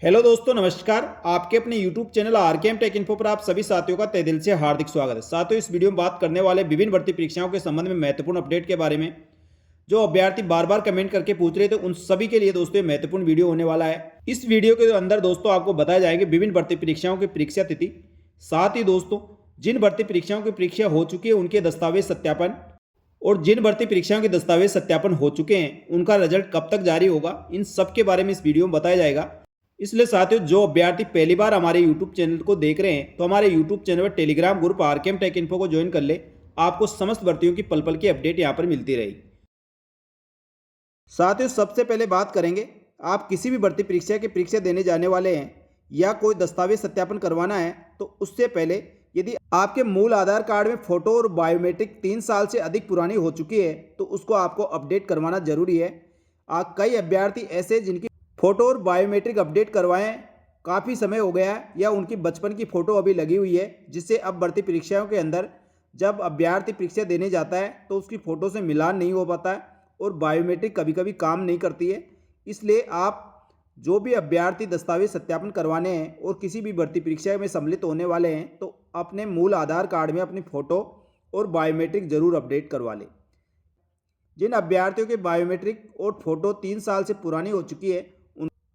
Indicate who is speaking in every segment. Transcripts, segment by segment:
Speaker 1: Hello दोस्तों, नमस्कार। आपके अपने YouTube channel RKM take info पर आप सभी साथियों का तहे दिल से हार्दिक स्वागत है। साथियों, इस वीडियो में बात करने वाले विभिन्न भर्ती परीक्षाओं के संबंध में महत्वपूर्ण अपडेट के बारे में जो अभ्यर्थी बार बार कमेंट करके पूछ रहे थे, उन सभी के लिए दोस्तों ये महत्वपूर्ण वीडियो होने वाला है। इस वीडियो के अंदर दोस्तों आपको बताया जाएंगे विभिन्न भर्ती परीक्षाओं की परीक्षा तिथि, साथ ही दोस्तों जिन भर्ती परीक्षाओं की परीक्षा हो चुकी है उनके दस्तावेज सत्यापन, और जिन भर्ती परीक्षाओं के दस्तावेज सत्यापन हो चुके हैं उनका रिजल्ट कब तक जारी होगा, इन सब के बारे में इस वीडियो में बताया जाएगा। इसलिए साथियों, जो अभ्यर्थी पहली बार हमारे यूट्यूब चैनल को देख रहे हैं तो हमारे यूट्यूब चैनल पर Telegram group RKM take info को ज्वाइन कर ले। आपको समस्त भर्तियों की पल पल की अपडेट यहाँ पर मिलती रहेगी। साथियों, सबसे पहले बात करेंगे, आप किसी भी भर्ती परीक्षा की परीक्षा देने जाने वाले हैं या कोई दस्तावेज सत्यापन करवाना है तो उससे पहले यदि आपके मूल आधार कार्ड में फोटो और बायोमेट्रिक 3 साल से अधिक पुरानी हो चुकी है तो उसको आपको अपडेट करवाना जरूरी है। कई अभ्यर्थी ऐसे जिनकी फोटो और बायोमेट्रिक अपडेट करवाएं काफ़ी समय हो गया है या उनकी बचपन की फ़ोटो अभी लगी हुई है, जिससे अब भर्ती परीक्षाओं के अंदर जब अभ्यर्थी परीक्षा देने जाता है तो उसकी फ़ोटो से मिलान नहीं हो पाता है और बायोमेट्रिक कभी कभी काम नहीं करती है। इसलिए आप जो भी अभ्यर्थी दस्तावेज सत्यापन करवाने हैं और किसी भी भर्ती परीक्षा में सम्मिलित होने वाले हैं तो अपने मूल आधार कार्ड में अपनी फ़ोटो और बायोमेट्रिक ज़रूर अपडेट करवा लें। जिन अभ्यर्थियों के बायोमेट्रिक और फोटो 3 साल से पुरानी हो चुकी है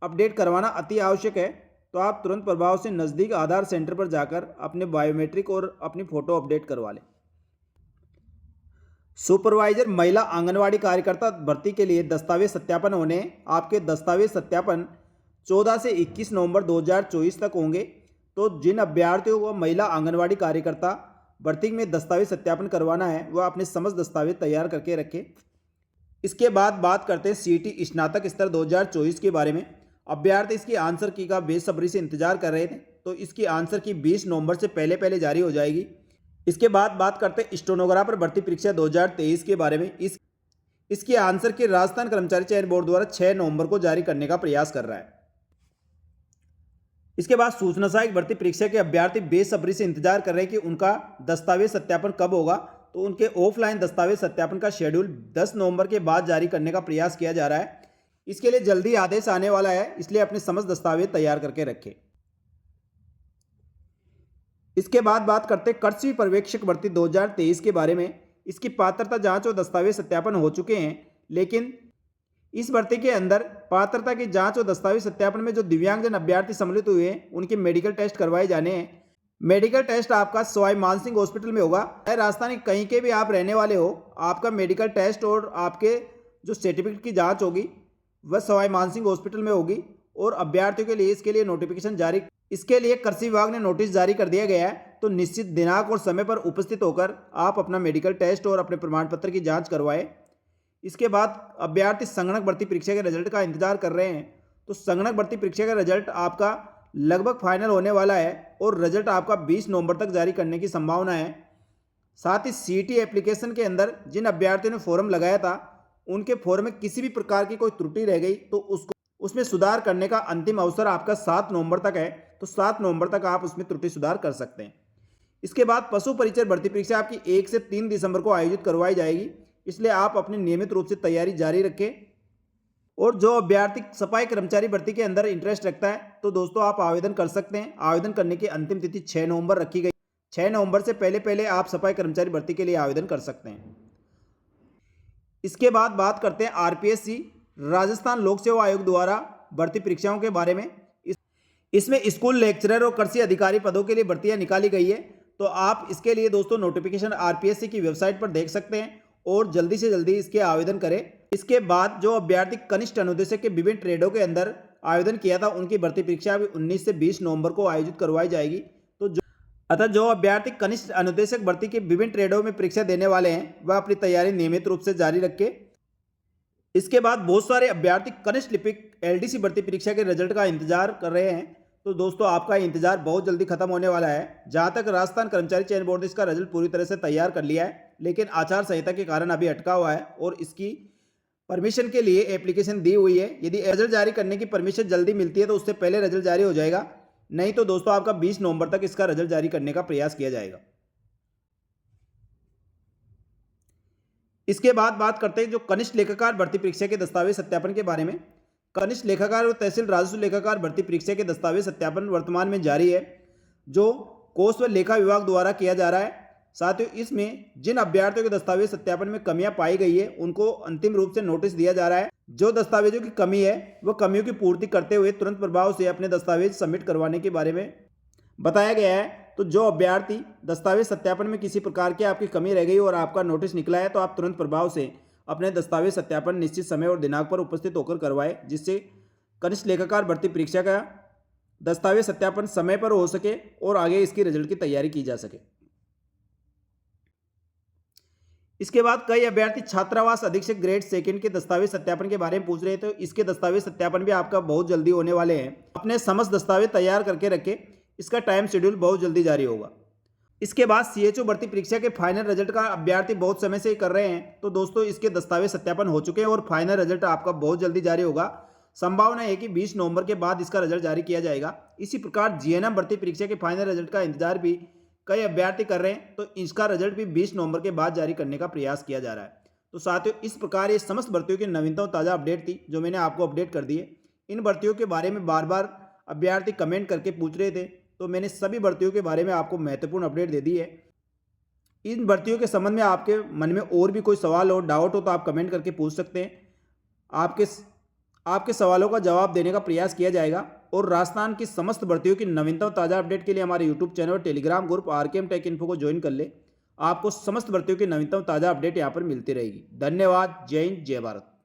Speaker 1: अपडेट करवाना अति आवश्यक है, तो आप तुरंत प्रभाव से नज़दीक आधार सेंटर पर जाकर अपने बायोमेट्रिक और अपनी फ़ोटो अपडेट करवा लें। सुपरवाइजर महिला आंगनवाड़ी कार्यकर्ता भर्ती के लिए दस्तावेज सत्यापन होने आपके दस्तावेज सत्यापन 14 से 21 नवंबर 2024 तक होंगे। तो जिन अभ्यर्थियों को महिला आंगनवाड़ी कार्यकर्ता भर्ती में दस्तावेज सत्यापन करवाना है वह अपने समस्त दस्तावेज तैयार करके रखें। इसके बाद बात करते हैं सीईटी स्नातक स्तर 2024 के बारे में। अभ्यर्थी इसकी आंसर की का बेसब्री से इंतजार कर रहे थे, तो इसकी आंसर की 20 नवंबर से पहले पहले जारी हो जाएगी। इसके बाद बात करते हैं स्टेनोग्राफर भर्ती परीक्षा 2023 के बारे में। इसकी आंसर की राजस्थान कर्मचारी चयन बोर्ड द्वारा 6 नवंबर को जारी करने का प्रयास कर रहा है। इसके बाद सूचना सहायक भर्ती परीक्षा के अभ्यर्थी बेसब्री से इंतजार कर रहे हैं कि उनका दस्तावेज सत्यापन कब होगा, तो उनके ऑफलाइन दस्तावेज सत्यापन का शेड्यूल 10 नवंबर के बाद जारी करने का प्रयास किया जा रहा है। इसके लिए जल्दी आदेश आने वाला है, इसलिए अपने समस्त दस्तावेज तैयार करके रखें। इसके बाद बात करते हैं कृषि पर्यवेक्षक भर्ती 2023 के बारे में। इसकी पात्रता जांच और दस्तावेज सत्यापन हो चुके हैं, लेकिन इस भर्ती के अंदर पात्रता की जांच और दस्तावेज सत्यापन में जो दिव्यांगजन अभ्यर्थी सम्मिलित हुए हैं उनके मेडिकल टेस्ट करवाए जाने हैं। मेडिकल टेस्ट आपका सवाई मानसिंह हॉस्पिटल में होगा। राजस्थान के कहीं के भी आप रहने वाले हो, आपका मेडिकल टेस्ट और आपके जो सर्टिफिकेट की जाँच होगी वह सवाई मानसिंह हॉस्पिटल में होगी। और अभ्यर्थियों के लिए इसके लिए नोटिफिकेशन जारी, इसके लिए कृषि विभाग ने नोटिस जारी कर दिया गया है। तो निश्चित दिनांक और समय पर उपस्थित होकर आप अपना मेडिकल टेस्ट और अपने प्रमाण पत्र की जांच करवाएं। इसके बाद अभ्यर्थी संगणक भर्ती परीक्षा के रिजल्ट का इंतजार कर रहे हैं, तो संगणक भर्ती परीक्षा का रिजल्ट आपका लगभग फाइनल होने वाला है और रिजल्ट आपका 20 नवंबर तक जारी करने की संभावना है। साथ ही सीईटी एप्लीकेशन के अंदर जिन अभ्यर्थियों ने फॉर्म लगाया था उनके फॉर्म में किसी भी प्रकार की कोई त्रुटि रह गई तो उसमें सुधार करने का अंतिम अवसर आपका 7 नवंबर तक है। तो 7 नवंबर तक आप उसमें त्रुटि सुधार कर सकते हैं। इसके बाद पशु परिचर भर्ती परीक्षा आपकी 1 से 3 दिसंबर को आयोजित करवाई जाएगी, इसलिए आप अपनी नियमित रूप से तैयारी जारी रखें। और जो अभ्यर्थी सफाई कर्मचारी भर्ती के अंदर इंटरेस्ट रखता है तो दोस्तों आप आवेदन कर सकते हैं। आवेदन करने की अंतिम तिथि 6 नवंबर रखी गई। 6 नवंबर से पहले पहले आप सफाई कर्मचारी भर्ती के लिए आवेदन कर सकते हैं। इसके बाद बात करते हैं आरपीएससी राजस्थान लोक सेवा आयोग द्वारा भर्ती परीक्षाओं के बारे में। इसमें स्कूल लेक्चरर और कृषि अधिकारी पदों के लिए भर्तियां निकाली गई है। तो आप इसके लिए दोस्तों नोटिफिकेशन आरपीएससी की वेबसाइट पर देख सकते हैं और जल्दी से जल्दी इसके आवेदन करें। इसके बाद जो अभ्यर्थी कनिष्ठ अनुदेशक के विभिन्न ट्रेडों के अंदर आवेदन किया था उनकी भर्ती परीक्षा भी 19 से 20 नवंबर को आयोजित करवाई जाएगी। तो जो अभ्यर्थी कनिष्ठ अनुदेशक भर्ती के विभिन्न ट्रेडों में परीक्षा देने वाले हैं वह अपनी तैयारी नियमित रूप से जारी रखें। इसके बाद बहुत सारे अभ्यर्थी कनिष्ठ लिपिक एलडीसी भर्ती परीक्षा के रिजल्ट का इंतजार कर रहे हैं। तो दोस्तों आपका इंतजार बहुत जल्दी खत्म होने वाला है। जहां तक राजस्थान कर्मचारी चयन बोर्ड ने इसका रिजल्ट पूरी तरह से तैयार कर लिया है, लेकिन आचार संहिता के कारण अभी अटका हुआ है और इसकी परमिशन के लिए एप्लीकेशन दी हुई है। यदि रिजल्ट जारी करने की परमिशन जल्दी मिलती है तो उससे पहले रिजल्ट जारी हो जाएगा, नहीं तो दोस्तों आपका 20 नवंबर तक इसका रिजल्ट जारी करने का प्रयास किया जाएगा। इसके बाद बात करते हैं जो कनिष्ठ लेखाकार भर्ती परीक्षा के दस्तावेज सत्यापन के बारे में। कनिष्ठ लेखाकार और तहसील राजस्व लेखाकार भर्ती परीक्षा के दस्तावेज सत्यापन वर्तमान में जारी है, जो कोष व लेखा विभाग द्वारा किया जा रहा है। साथ ही इसमें जिन अभ्यर्थियों के दस्तावेज सत्यापन में कमियां पाई गई है उनको अंतिम रूप से नोटिस दिया जा रहा है। जो दस्तावेजों की कमी है वह कमियों की पूर्ति करते हुए तुरंत प्रभाव से अपने दस्तावेज सबमिट करवाने के बारे में बताया गया है। तो जो अभ्यर्थी दस्तावेज सत्यापन में किसी प्रकार की आपकी कमी रह गई और आपका नोटिस निकला है तो आप तुरंत प्रभाव से अपने दस्तावेज सत्यापन निश्चित समय और दिनांक पर उपस्थित होकर करवाएं, जिससे कनिष्ठ लेखाकार भर्ती परीक्षा का दस्तावेज सत्यापन समय पर हो सके और आगे इसकी रिजल्ट की तैयारी की जा सके। इसके बाद कई अभ्यर्थी छात्रावास अधीक्षक ग्रेड सेकंड के दस्तावेज सत्यापन के बारे में पूछ रहे थे। इसके दस्तावेज सत्यापन भी आपका बहुत जल्दी होने वाले हैं। अपने समस्त दस्तावेज तैयार करके रखें, इसका टाइम शेड्यूल बहुत जल्दी जारी होगा। इसके बाद सीएचओ भर्ती परीक्षा के फाइनल रिजल्ट का अभ्यर्थी बहुत समय से कर रहे हैं, तो दोस्तों इसके दस्तावेज सत्यापन हो चुके हैं और फाइनल रिजल्ट आपका बहुत जल्दी जारी होगा। संभावना है कि 20 नवंबर के बाद इसका रिजल्ट जारी किया जाएगा। इसी प्रकार जीएनएम भर्ती परीक्षा के फाइनल रिजल्ट का इंतजार भी कई अभ्यर्थी कर रहे हैं, तो इसका रिजल्ट भी 20 नवंबर के बाद जारी करने का प्रयास किया जा रहा है। तो साथियों, इस प्रकार ये समस्त भर्तियों की नवीनतम ताज़ा अपडेट थी जो मैंने आपको अपडेट कर दी है। इन भर्तियों के बारे में बार बार अभ्यर्थी कमेंट करके पूछ रहे थे, तो मैंने सभी भर्तियों के बारे में आपको महत्वपूर्ण अपडेट दे दी है। इन भर्तियों के संबंध में आपके मन में और भी कोई सवाल हो, डाउट हो, तो आप कमेंट करके पूछ सकते हैं। आपके सवालों का जवाब देने का प्रयास किया जाएगा। और राजस्थान की समस्त भर्तियों की नवीनतम ताज़ा अपडेट के लिए हमारे यूट्यूब चैनल और Telegram group RKM take info को ज्वाइन कर ले। आपको समस्त भर्तियों की नवीनतम ताज़ा अपडेट यहाँ पर मिलती रहेगी। धन्यवाद। जय हिंद, जय भारत।